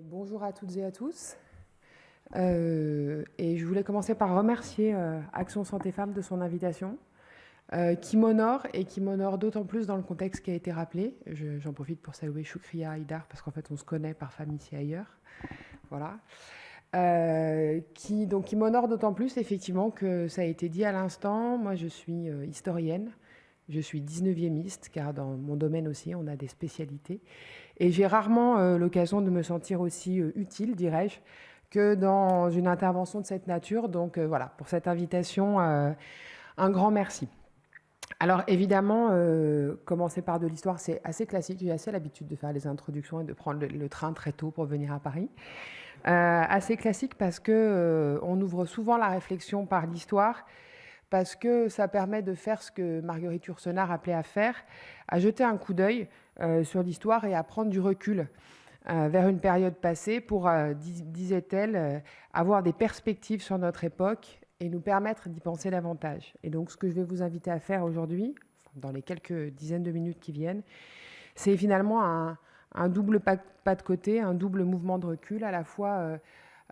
Bonjour à toutes et à tous. Et je voulais commencer par remercier Action Santé Femmes de son invitation, qui m'honore et qui m'honore d'autant plus dans le contexte qui a été rappelé. J'en profite pour saluer Choukria Haïdar, parce qu'en fait on se connaît par famille ici et ailleurs. Voilà. Qui m'honore d'autant plus effectivement que ça a été dit à l'instant. Moi je suis historienne, je suis 19e, car dans mon domaine aussi on a des spécialités. Et j'ai rarement l'occasion de me sentir aussi utile, dirais-je, que dans une intervention de cette nature. Donc voilà, pour cette invitation, un grand merci. Alors évidemment, commencer par de l'histoire, c'est assez classique. J'ai assez l'habitude de faire les introductions et de prendre le train très tôt pour venir à Paris. Assez classique parce que on ouvre souvent la réflexion par l'histoire, parce que ça permet de faire ce que Marguerite Yourcenar appelait à faire, à jeter un coup d'œil sur l'histoire et à prendre du recul vers une période passée pour, disait-elle, avoir des perspectives sur notre époque et nous permettre d'y penser davantage. Et donc ce que je vais vous inviter à faire aujourd'hui, dans les quelques dizaines de minutes qui viennent, c'est finalement un double pas de côté, un double mouvement de recul, à la fois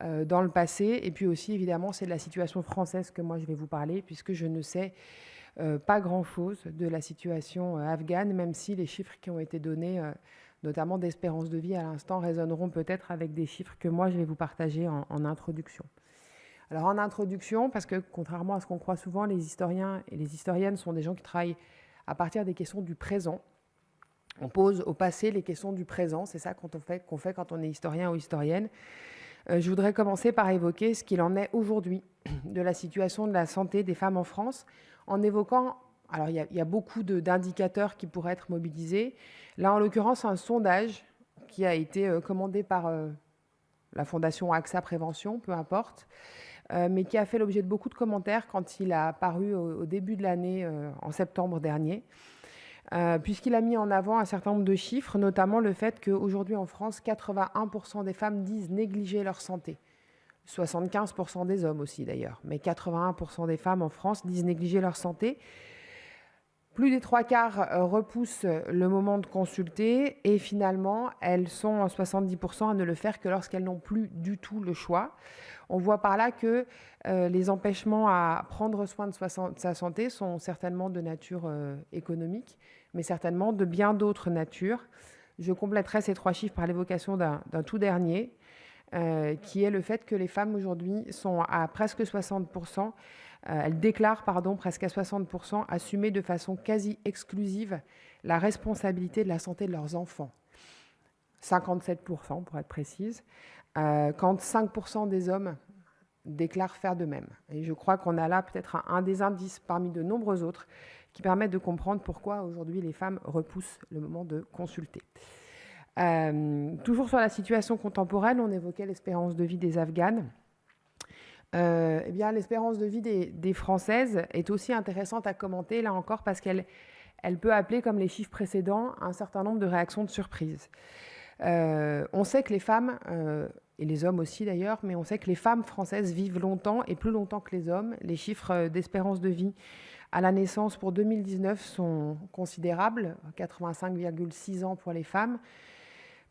dans le passé, et puis aussi évidemment c'est de la situation française que moi je vais vous parler, puisque je ne sais pas grand-chose de la situation afghane, même si les chiffres qui ont été donnés, notamment d'espérance de vie à l'instant, résonneront peut-être avec des chiffres que moi je vais vous partager en introduction. Alors en introduction, parce que contrairement à ce qu'on croit souvent, les historiens et les historiennes sont des gens qui travaillent à partir des questions du présent. On pose au passé les questions du présent, c'est ça qu'on fait quand on est historien ou historienne. Je voudrais commencer par évoquer ce qu'il en est aujourd'hui de la situation de la santé des femmes en France, en évoquant, alors il y a beaucoup d'indicateurs qui pourraient être mobilisés. Là, en l'occurrence, un sondage qui a été commandé par la Fondation AXA Prévention, peu importe, mais qui a fait l'objet de beaucoup de commentaires quand il a paru au début de l'année, en septembre dernier. Puisqu'il a mis en avant un certain nombre de chiffres, notamment le fait qu'aujourd'hui en France, 81% des femmes disent négliger leur santé. 75% des hommes aussi d'ailleurs, mais 81% des femmes en France disent négliger leur santé. Plus des 3/4 repoussent le moment de consulter et finalement, elles sont 70% à ne le faire que lorsqu'elles n'ont plus du tout le choix. On voit par là que les empêchements à prendre soin de sa santé sont certainement de nature économique, mais certainement de bien d'autres natures. Je compléterai ces 3 chiffres par l'évocation d'un tout dernier, qui est le fait que les femmes aujourd'hui sont à presque 60%, elles déclarent, presque à 60%, assumer de façon quasi exclusive la responsabilité de la santé de leurs enfants. 57% pour être précise, quand 5% des hommes déclarent faire de même. Et je crois qu'on a là peut-être un des indices parmi de nombreux autres qui permettent de comprendre pourquoi aujourd'hui les femmes repoussent le moment de consulter. Toujours sur la situation contemporaine, on évoquait l'espérance de vie des Afghanes. Eh bien, l'espérance de vie des Françaises est aussi intéressante à commenter, là encore, parce qu'elle peut appeler, comme les chiffres précédents, un certain nombre de réactions de surprise. On sait que les femmes, et les hommes aussi d'ailleurs, mais on sait que les femmes françaises vivent longtemps et plus longtemps que les hommes. Les chiffres d'espérance de vie à la naissance pour 2019 sont considérables, 85,6 ans pour les femmes,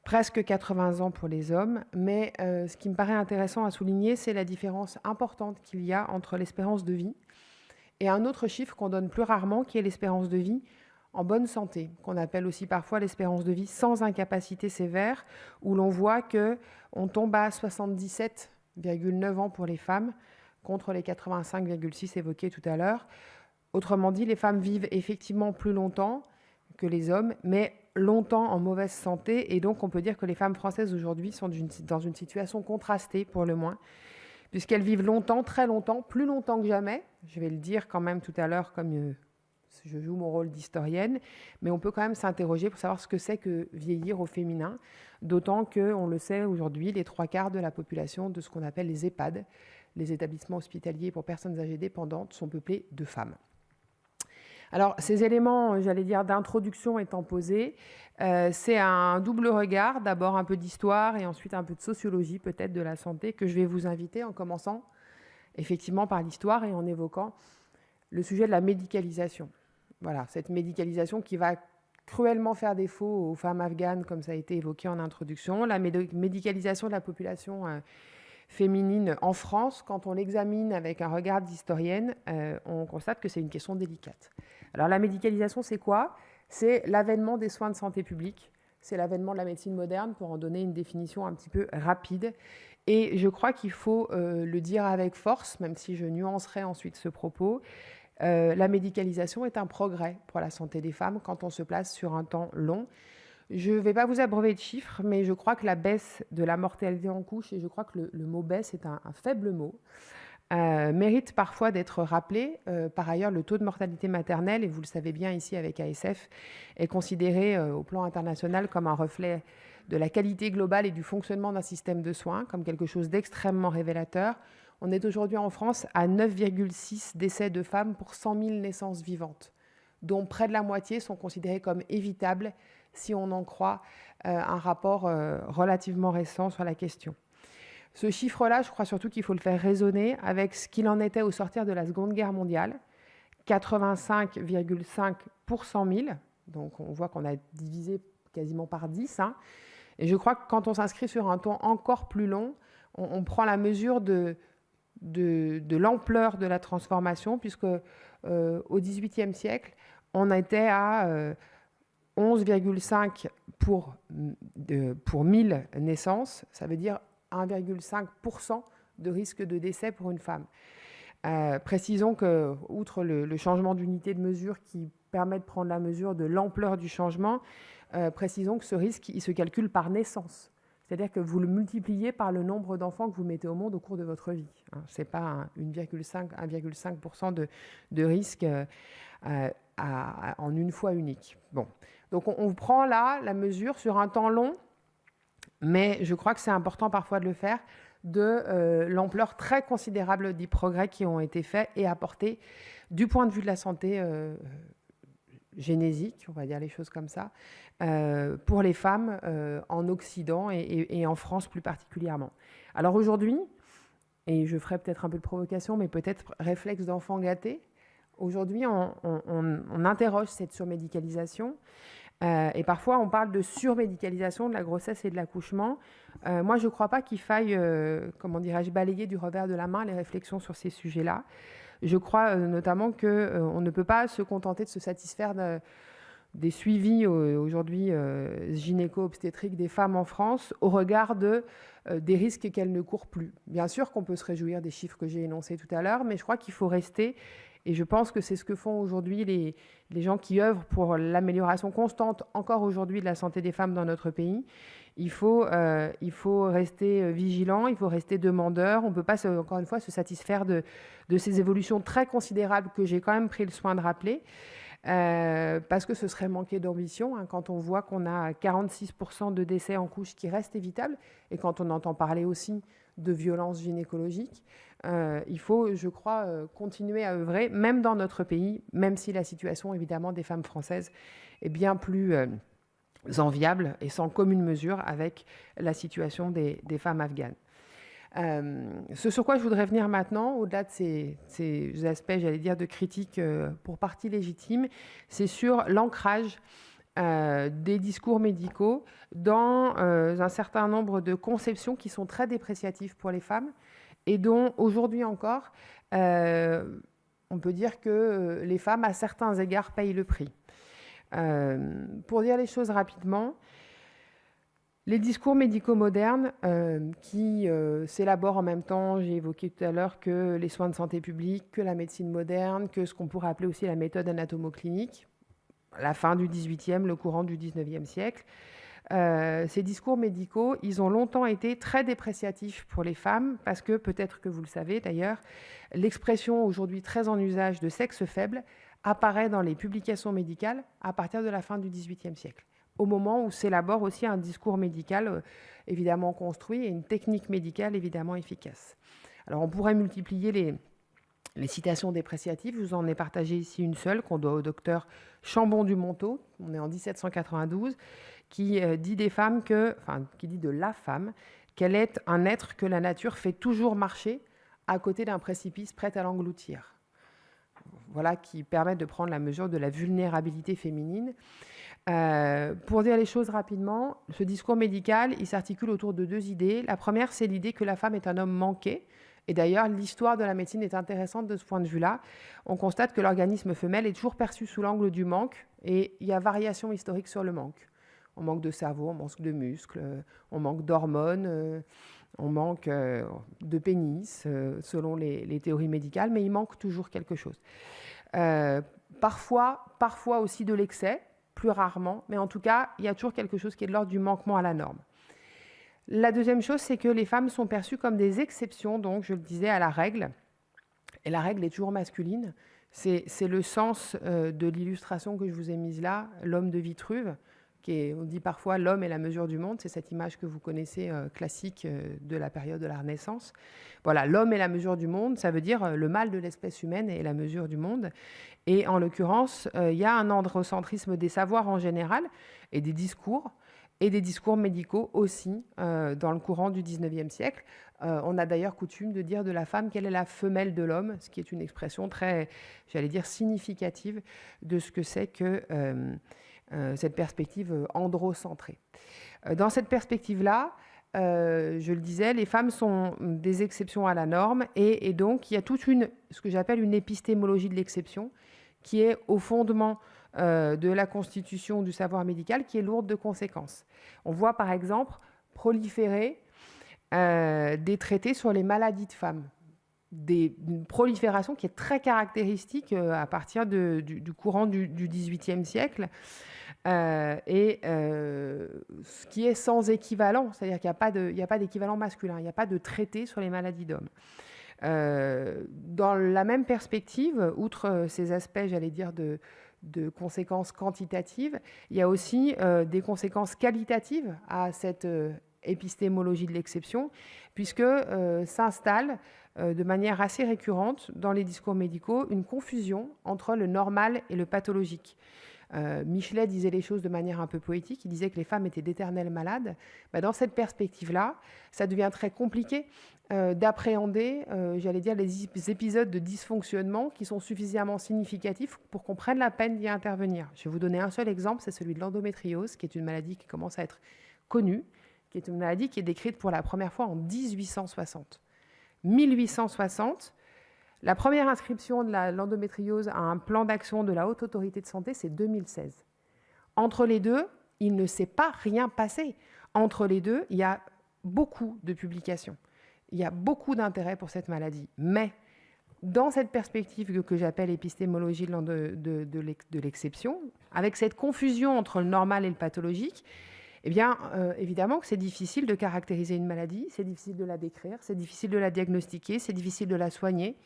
presque 80 ans pour les hommes, mais ce qui me paraît intéressant à souligner, c'est la différence importante qu'il y a entre l'espérance de vie et un autre chiffre qu'on donne plus rarement, qui est l'espérance de vie en bonne santé, qu'on appelle aussi parfois l'espérance de vie sans incapacité sévère, où l'on voit qu'on tombe à 77,9 ans pour les femmes, contre les 85,6 évoqués tout à l'heure. Autrement dit, les femmes vivent effectivement plus longtemps que les hommes, mais longtemps en mauvaise santé, et donc on peut dire que les femmes françaises aujourd'hui sont dans une situation contrastée pour le moins, puisqu'elles vivent longtemps, très longtemps, plus longtemps que jamais, je vais le dire quand même tout à l'heure comme je joue mon rôle d'historienne, mais on peut quand même s'interroger pour savoir ce que c'est que vieillir au féminin, d'autant qu'on le sait aujourd'hui, les 3/4 de la population de ce qu'on appelle les EHPAD, les établissements hospitaliers pour personnes âgées dépendantes, sont peuplés de femmes. Alors, ces éléments, j'allais dire, d'introduction étant posés, c'est un double regard, d'abord un peu d'histoire et ensuite un peu de sociologie peut-être de la santé que je vais vous inviter en commençant effectivement par l'histoire et en évoquant le sujet de la médicalisation. Voilà, cette médicalisation qui va cruellement faire défaut aux femmes afghanes, comme ça a été évoqué en introduction. La médicalisation de la population féminine en France, quand on l'examine avec un regard d'historienne, on constate que c'est une question délicate. Alors la médicalisation, c'est quoi? C'est l'avènement des soins de santé publique, c'est l'avènement de la médecine moderne, pour en donner une définition un petit peu rapide. Et je crois qu'il faut le dire avec force, même si je nuancerai ensuite ce propos. La médicalisation est un progrès pour la santé des femmes quand on se place sur un temps long. Je ne vais pas vous abreuver de chiffres, mais je crois que la baisse de la mortalité en couches, et je crois que le mot baisse est un faible mot, mérite parfois d'être rappelé. Par ailleurs, le taux de mortalité maternelle, et vous le savez bien ici avec ASF, est considéré au plan international comme un reflet de la qualité globale et du fonctionnement d'un système de soins, comme quelque chose d'extrêmement révélateur. On est aujourd'hui en France à 9,6 décès de femmes pour 100 000 naissances vivantes, dont près de la moitié sont considérées comme évitables si on en croit un rapport relativement récent sur la question. Ce chiffre-là, je crois surtout qu'il faut le faire résonner avec ce qu'il en était au sortir de la Seconde Guerre mondiale, 85,5 pour 100 000, donc on voit qu'on a divisé quasiment par 10. Et je crois que quand on s'inscrit sur un temps encore plus long, on prend la mesure de l'ampleur de la transformation, puisque au XVIIIe siècle, on était à 11,5 pour 1000 naissances, ça veut dire 1,5% de risque de décès pour une femme. Précisons que, outre le changement d'unité de mesure qui permet de prendre la mesure de l'ampleur du changement, précisons que ce risque, il se calcule par naissance. C'est-à-dire que vous le multipliez par le nombre d'enfants que vous mettez au monde au cours de votre vie. Ce n'est pas 1,5% de risque en une fois unique. Bon. Donc on prend là la mesure sur un temps long, mais je crois que c'est important parfois de le faire, de l'ampleur très considérable des progrès qui ont été faits et apportés du point de vue de la santé génésique, on va dire les choses comme ça, pour les femmes en Occident et en France plus particulièrement. Alors aujourd'hui, et je ferai peut-être un peu de provocation, mais peut-être réflexe d'enfant gâté, aujourd'hui on interroge cette surmédicalisation. Et parfois, on parle de surmédicalisation de la grossesse et de l'accouchement. Moi, je ne crois pas qu'il faille, comment dirais-je, balayer du revers de la main les réflexions sur ces sujets-là. Je crois notamment qu'on ne peut pas se contenter de se satisfaire des suivis aujourd'hui gynéco-obstétriques des femmes en France au regard des risques qu'elles ne courent plus. Bien sûr qu'on peut se réjouir des chiffres que j'ai énoncés tout à l'heure, mais je crois qu'il faut rester. Et je pense que c'est ce que font aujourd'hui les gens qui œuvrent pour l'amélioration constante, encore aujourd'hui, de la santé des femmes dans notre pays. Il faut rester vigilant, il faut rester demandeur. On ne peut pas, encore une fois, se satisfaire de ces évolutions très considérables que j'ai quand même pris le soin de rappeler, parce que ce serait manquer d'ambition quand on voit qu'on a 46% de décès en couche qui restent évitables, et quand on entend parler aussi de violences gynécologiques. Il faut, je crois, continuer à œuvrer, même dans notre pays, même si la situation, évidemment, des femmes françaises est bien plus enviable et sans commune mesure avec la situation des femmes afghanes. Ce sur quoi je voudrais venir maintenant, au-delà de ces aspects, j'allais dire, de critique pour partie légitime, c'est sur l'ancrage des discours médicaux dans un certain nombre de conceptions qui sont très dépréciatives pour les femmes et dont, aujourd'hui encore, on peut dire que les femmes, à certains égards, payent le prix. Pour dire les choses rapidement, les discours médicaux modernes qui s'élaborent en même temps, j'ai évoqué tout à l'heure, que les soins de santé publique, que la médecine moderne, que ce qu'on pourrait appeler aussi la méthode anatomoclinique, la fin du XVIIIe, le courant du XIXe siècle. Ces discours médicaux, ils ont longtemps été très dépréciatifs pour les femmes parce que, peut-être que vous le savez d'ailleurs, l'expression aujourd'hui très en usage de sexe faible apparaît dans les publications médicales à partir de la fin du XVIIIe siècle, au moment où s'élabore aussi un discours médical évidemment construit et une technique médicale évidemment efficace. Alors on pourrait multiplier les citations dépréciatives, je vous en ai partagé ici une seule qu'on doit au docteur Chambon du Monteau, on est en 1792, qui dit des femmes qui dit de la femme qu'elle est un être que la nature fait toujours marcher à côté d'un précipice prêt à l'engloutir. Voilà qui permet de prendre la mesure de la vulnérabilité féminine. Pour dire les choses rapidement, ce discours médical, il s'articule autour de 2 idées. La première, c'est l'idée que la femme est un homme manqué. Et d'ailleurs, l'histoire de la médecine est intéressante de ce point de vue-là. On constate que l'organisme femelle est toujours perçu sous l'angle du manque, et il y a variation historique sur le manque. On manque de cerveau, on manque de muscles, on manque d'hormones, on manque de pénis, selon les théories médicales, mais il manque toujours quelque chose. Parfois aussi de l'excès, plus rarement, mais en tout cas, il y a toujours quelque chose qui est de l'ordre du manquement à la norme. La deuxième chose, c'est que les femmes sont perçues comme des exceptions, donc je le disais, à la règle. Et la règle est toujours masculine. C'est le sens de l'illustration que je vous ai mise là, l'homme de Vitruve, on dit parfois l'homme est la mesure du monde. C'est cette image que vous connaissez classique de la période de la Renaissance. Voilà, l'homme est la mesure du monde, ça veut dire le mal de l'espèce humaine est la mesure du monde. Et en l'occurrence, il y a un androcentrisme des savoirs en général et des discours médicaux aussi dans le courant du 19e siècle. On a d'ailleurs coutume de dire de la femme qu'elle est la femelle de l'homme, ce qui est une expression très, j'allais dire, significative de ce que c'est que cette perspective androcentrée. Dans cette perspective-là, je le disais, les femmes sont des exceptions à la norme, et donc il y a toute ce que j'appelle une épistémologie de l'exception, qui est au fondement de la constitution du savoir médical, qui est lourde de conséquences. On voit par exemple proliférer des traités sur les maladies de femmes, une prolifération qui est très caractéristique à partir du courant du XVIIIe siècle, et ce qui est sans équivalent, c'est-à-dire qu'il n'y a pas d'équivalent masculin, il n'y a pas de traité sur les maladies d'hommes. Dans la même perspective, outre ces aspects, j'allais dire, de conséquences quantitatives, il y a aussi des conséquences qualitatives à cette épistémologie de l'exception, puisque s'installe de manière assez récurrente dans les discours médicaux une confusion entre le normal et le pathologique. Michelet disait les choses de manière un peu poétique, il disait que les femmes étaient d'éternelles malades. Dans cette perspective-là, ça devient très compliqué d'appréhender, j'allais dire, les épisodes de dysfonctionnement qui sont suffisamment significatifs pour qu'on prenne la peine d'y intervenir. Je vais vous donner un seul exemple, c'est celui de l'endométriose, qui est une maladie qui commence à être connue, qui est une maladie qui est décrite pour la première fois en 1860. 1860, la première inscription de l'endométriose à un plan d'action de la Haute Autorité de Santé, c'est 2016. Entre les deux, il ne s'est pas rien passé. Entre les deux, il y a beaucoup de publications. Il y a beaucoup d'intérêt pour cette maladie. Mais dans cette perspective que j'appelle épistémologie de l'exception, avec cette confusion entre le normal et le pathologique, eh bien, évidemment que c'est difficile de caractériser une maladie, c'est difficile de la décrire, c'est difficile de la diagnostiquer, c'est difficile de la soigner.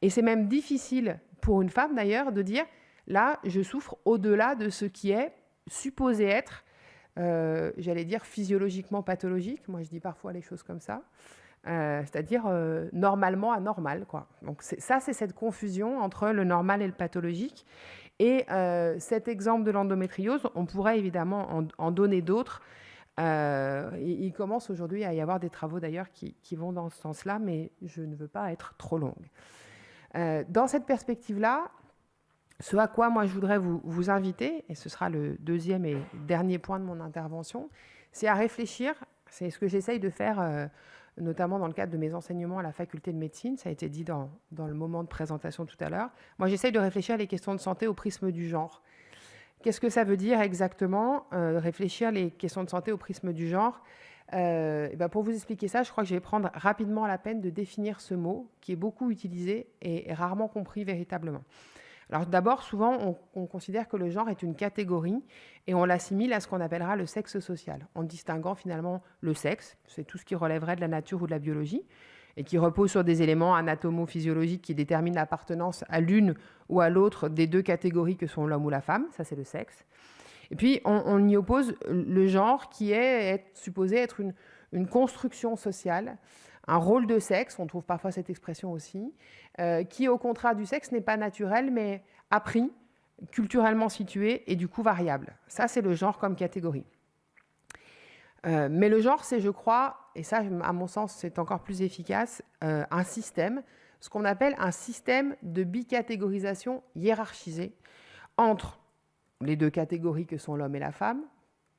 Et c'est même difficile pour une femme, d'ailleurs, de dire « là, je souffre au-delà de ce qui est supposé être, j'allais dire, physiologiquement pathologique ». Moi, je dis parfois les choses comme ça. C'est-à-dire normalement anormal, quoi. Donc c'est cette confusion entre le normal et le pathologique. Et cet exemple de l'endométriose, on pourrait évidemment en donner d'autres. Il commence aujourd'hui à y avoir des travaux d'ailleurs qui vont dans ce sens-là, mais je ne veux pas être trop longue. Dans cette perspective-là, ce à quoi moi je voudrais vous inviter, et ce sera le deuxième et dernier point de mon intervention, c'est à réfléchir, c'est ce que j'essaye de faire notamment dans le cadre de mes enseignements à la faculté de médecine, ça a été dit dans le moment de présentation tout à l'heure. Moi, j'essaye de réfléchir à les questions de santé au prisme du genre. Qu'est-ce que ça veut dire exactement, réfléchir les questions de santé au prisme du genre ? Pour vous expliquer ça, je crois que je vais prendre rapidement la peine de définir ce mot qui est beaucoup utilisé et rarement compris véritablement. Alors d'abord, souvent, on considère que le genre est une catégorie et on l'assimile à ce qu'on appellera le sexe social, en distinguant finalement le sexe, c'est tout ce qui relèverait de la nature ou de la biologie, et qui repose sur des éléments anatomo-physiologiques qui déterminent l'appartenance à l'une ou à l'autre des deux catégories que sont l'homme ou la femme, ça c'est le sexe. Et puis on y oppose le genre qui est supposé être une construction sociale, un rôle de sexe, on trouve parfois cette expression aussi, qui au contraire du sexe n'est pas naturel mais appris, culturellement situé et du coup variable. Ça c'est le genre comme catégorie. Mais le genre c'est, je crois, et ça à mon sens c'est encore plus efficace, un système, ce qu'on appelle un système de bicatégorisation hiérarchisée entre les deux catégories que sont l'homme et la femme,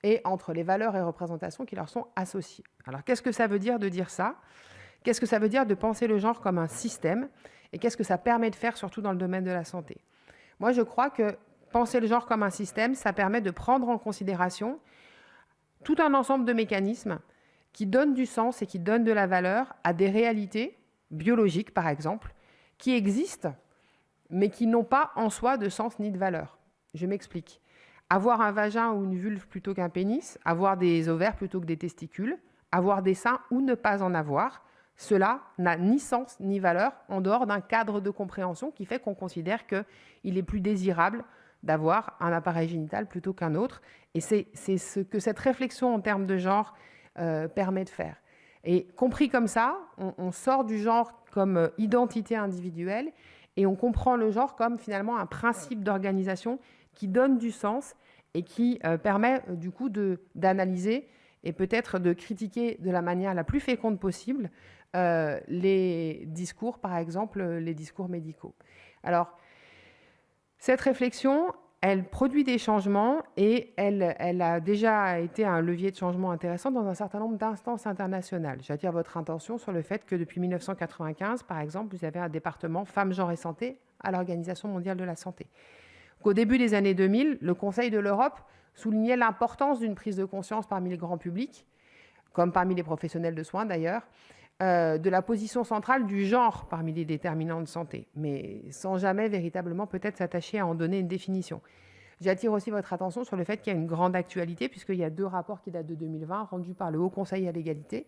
et entre les valeurs et représentations qui leur sont associées. Alors, qu'est-ce que ça veut dire de dire ça? Qu'est-ce que ça veut dire de penser le genre comme un système? Et qu'est-ce que ça permet de faire, surtout dans le domaine de la santé? Moi, je crois que penser le genre comme un système, ça permet de prendre en considération tout un ensemble de mécanismes qui donnent du sens et qui donnent de la valeur à des réalités biologiques, par exemple, qui existent, mais qui n'ont pas en soi de sens ni de valeur. Je m'explique. Avoir un vagin ou une vulve plutôt qu'un pénis, avoir des ovaires plutôt que des testicules, avoir des seins ou ne pas en avoir, cela n'a ni sens ni valeur en dehors d'un cadre de compréhension qui fait qu'on considère qu'il est plus désirable d'avoir un appareil génital plutôt qu'un autre. Et c'est ce que cette réflexion en termes de genre permet de faire. Et compris comme ça, on sort du genre comme identité individuelle et on comprend le genre comme finalement un principe d'organisation qui donne du sens et qui permet du coup d'analyser et peut-être de critiquer de la manière la plus féconde possible les discours, par exemple, les discours médicaux. Alors, cette réflexion, elle produit des changements et elle a déjà été un levier de changement intéressant dans un certain nombre d'instances internationales. J'attire votre attention sur le fait que depuis 1995, par exemple, vous avez un département Femmes, Genre et Santé à l'Organisation mondiale de la santé. Qu'au début des années 2000, le Conseil de l'Europe soulignait l'importance d'une prise de conscience parmi le grand public, comme parmi les professionnels de soins d'ailleurs, de la position centrale du genre parmi les déterminants de santé, mais sans jamais véritablement peut-être s'attacher à en donner une définition. J'attire aussi votre attention sur le fait qu'il y a une grande actualité, puisqu'il y a 2 rapports qui datent de 2020, rendus par le Haut Conseil à l'égalité,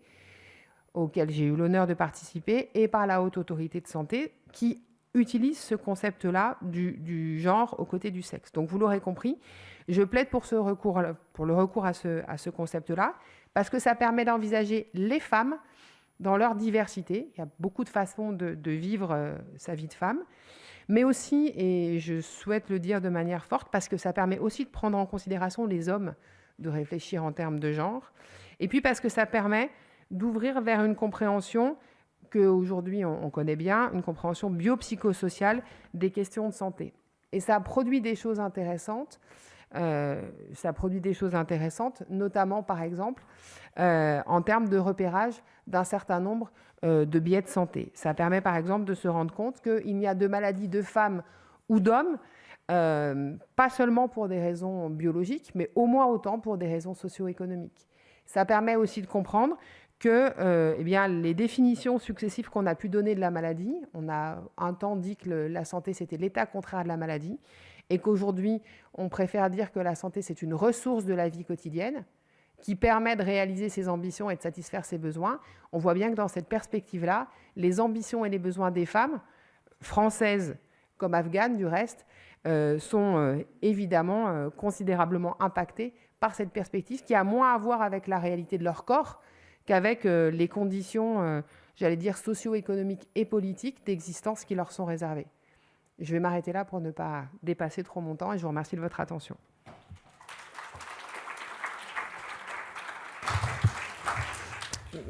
auquel j'ai eu l'honneur de participer, et par la Haute Autorité de Santé, qui utilise ce concept-là du genre aux côtés du sexe. Donc vous l'aurez compris, je plaide pour le recours à ce concept-là, parce que ça permet d'envisager les femmes dans leur diversité. Il y a beaucoup de façons de vivre sa vie de femme, mais aussi, et je souhaite le dire de manière forte, parce que ça permet aussi de prendre en considération les hommes, de réfléchir en termes de genre, et puis parce que ça permet d'ouvrir vers une compréhension qu'aujourd'hui on connaît bien, une compréhension biopsychosociale des questions de santé. Et ça produit des choses intéressantes. Notamment par exemple en termes de repérage d'un certain nombre de biais de santé. Ça permet par exemple de se rendre compte qu'il n'y a de maladies de femmes ou d'hommes, pas seulement pour des raisons biologiques, mais au moins autant pour des raisons socio-économiques. Ça permet aussi de comprendre que les définitions successives qu'on a pu donner de la maladie, on a un temps dit que la santé c'était l'état contraire de la maladie, et qu'aujourd'hui, on préfère dire que la santé, c'est une ressource de la vie quotidienne qui permet de réaliser ses ambitions et de satisfaire ses besoins. On voit bien que dans cette perspective-là, les ambitions et les besoins des femmes, françaises comme afghanes du reste, sont évidemment considérablement impactés par cette perspective qui a moins à voir avec la réalité de leur corps qu'avec les conditions, j'allais dire, socio-économiques et politiques d'existence qui leur sont réservées. Je vais m'arrêter là pour ne pas dépasser trop mon temps et je vous remercie de votre attention.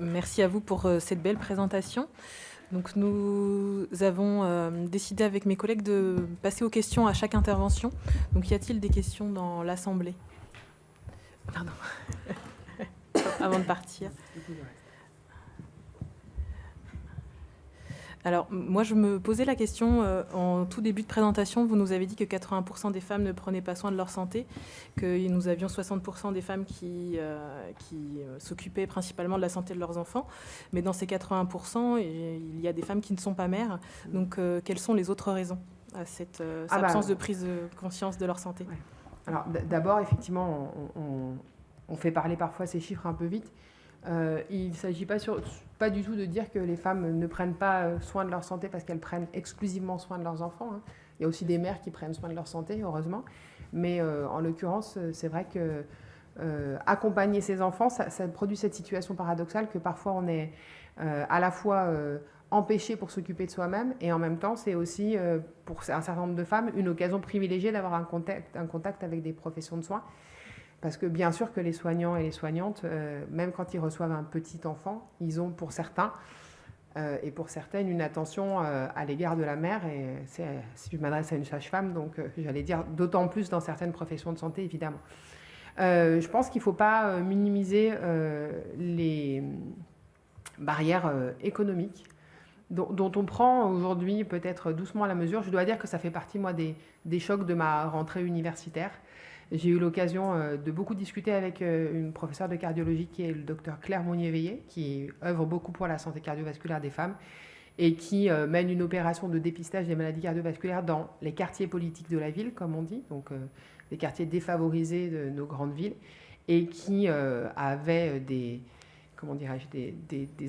Merci à vous pour cette belle présentation. Donc nous avons décidé avec mes collègues de passer aux questions à chaque intervention. Donc y a-t-il des questions dans l'Assemblée? Pardon. Avant de partir. Alors, moi, je me posais la question, en tout début de présentation, vous nous avez dit que 80% des femmes ne prenaient pas soin de leur santé, que nous avions 60% des femmes qui s'occupaient principalement de la santé de leurs enfants, mais dans ces 80%, il y a des femmes qui ne sont pas mères. Donc, quelles sont les autres raisons à cette absence de prise de conscience de leur santé? Ouais. Alors, d'abord, effectivement, on fait parler parfois ces chiffres un peu vite. Il ne s'agit pas du tout de dire que les femmes ne prennent pas soin de leur santé parce qu'elles prennent exclusivement soin de leurs enfants. Hein. Il y a aussi des mères qui prennent soin de leur santé, heureusement. Mais en l'occurrence, c'est vrai que accompagner ses enfants, ça produit cette situation paradoxale que parfois on est à la fois empêché pour s'occuper de soi-même et en même temps, c'est aussi pour un certain nombre de femmes une occasion privilégiée d'avoir un contact avec des professions de soins. Parce que bien sûr que les soignants et les soignantes, même quand ils reçoivent un petit enfant, ils ont pour certains et pour certaines une attention à l'égard de la mère. Et si je m'adresse à une sage-femme, donc j'allais dire d'autant plus dans certaines professions de santé, évidemment. Je pense qu'il ne faut pas minimiser les barrières économiques dont on prend aujourd'hui peut-être doucement la mesure. Je dois dire que ça fait partie, moi, des chocs de ma rentrée universitaire. J'ai eu l'occasion de beaucoup discuter avec une professeure de cardiologie qui est le docteur Claire Monnier-Veillé, qui œuvre beaucoup pour la santé cardiovasculaire des femmes et qui mène une opération de dépistage des maladies cardiovasculaires dans les quartiers politiques de la ville, comme on dit, donc les quartiers défavorisés de nos grandes villes, et qui avait des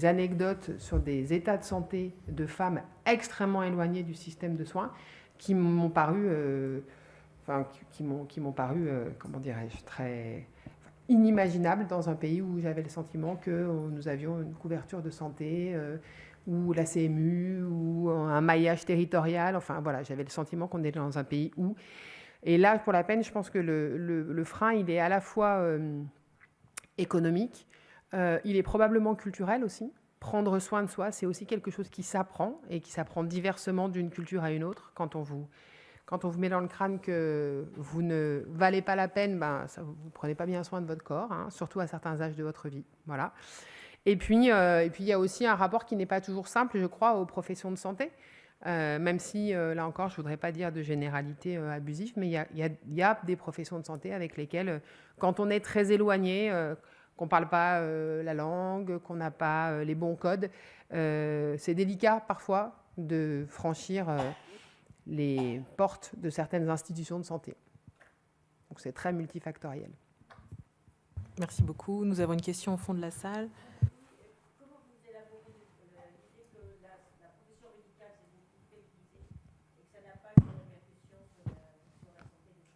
anecdotes sur des états de santé de femmes extrêmement éloignées du système de soins qui m'ont paru, très inimaginables dans un pays où j'avais le sentiment que nous avions une couverture de santé, ou la CMU, ou un maillage territorial. Enfin voilà, j'avais le sentiment qu'on était dans un pays où... Et là, pour la peine, je pense que le frein, il est à la fois économique, il est probablement culturel aussi. Prendre soin de soi, c'est aussi quelque chose qui s'apprend et qui s'apprend diversement d'une culture à une autre. Quand on vous met dans le crâne que vous ne valez pas la peine, vous ne prenez pas bien soin de votre corps, hein, surtout à certains âges de votre vie. Voilà. Et puis, il y a aussi un rapport qui n'est pas toujours simple, je crois, aux professions de santé. Même si, là encore, je ne voudrais pas dire de généralité abusive, mais il y a des professions de santé avec lesquelles, quand on est très éloigné, qu'on ne parle pas la langue, qu'on n'a pas les bons codes, c'est délicat parfois de franchir les portes de certaines institutions de santé. Donc c'est très multifactoriel. Merci beaucoup. Nous avons une question au fond de la salle. Comment vous élaborez l'idée que la profession médicale s'est beaucoup féminisée et que ça n'a pas de répercussion sur la santé des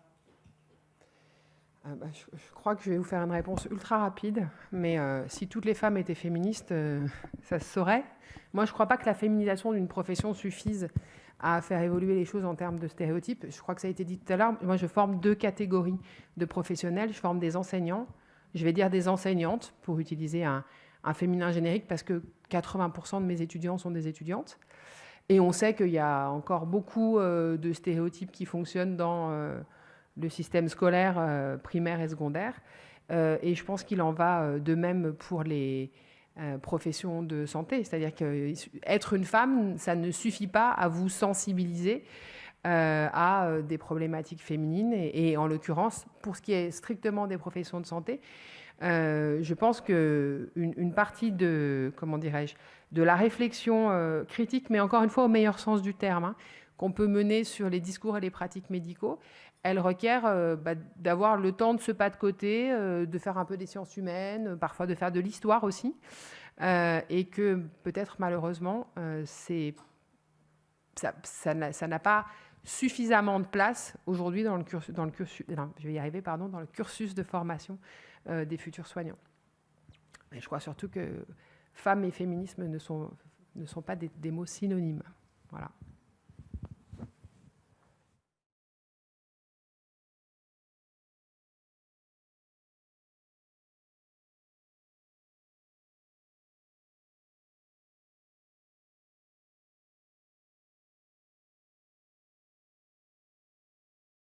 femmes? Je crois que je vais vous faire une réponse ultra rapide, mais si toutes les femmes étaient féministes, ça se saurait. Moi, je ne crois pas que la féminisation d'une profession suffise à faire évoluer les choses en termes de stéréotypes. Je crois que ça a été dit tout à l'heure. Moi, je forme 2 catégories de professionnels. Je forme des enseignants. Je vais dire des enseignantes, pour utiliser un féminin générique, parce que 80% de mes étudiants sont des étudiantes. Et on sait qu'il y a encore beaucoup de stéréotypes qui fonctionnent dans le système scolaire primaire et secondaire. Et je pense qu'il en va de même pour les professions de santé. C'est-à-dire qu'être une femme, ça ne suffit pas à vous sensibiliser à des problématiques féminines. Et en l'occurrence, pour ce qui est strictement des professions de santé, je pense qu'une partie de la réflexion critique, mais encore une fois au meilleur sens du terme, hein, qu'on peut mener sur les discours et les pratiques médicaux, elle requiert d'avoir le temps de se pas de côté, de faire un peu des sciences humaines, parfois de faire de l'histoire aussi, et que peut-être malheureusement, ça n'a pas suffisamment de place aujourd'hui dans le cursus de formation des futurs soignants. Et je crois surtout que femmes et féminisme ne sont pas des mots synonymes. Voilà.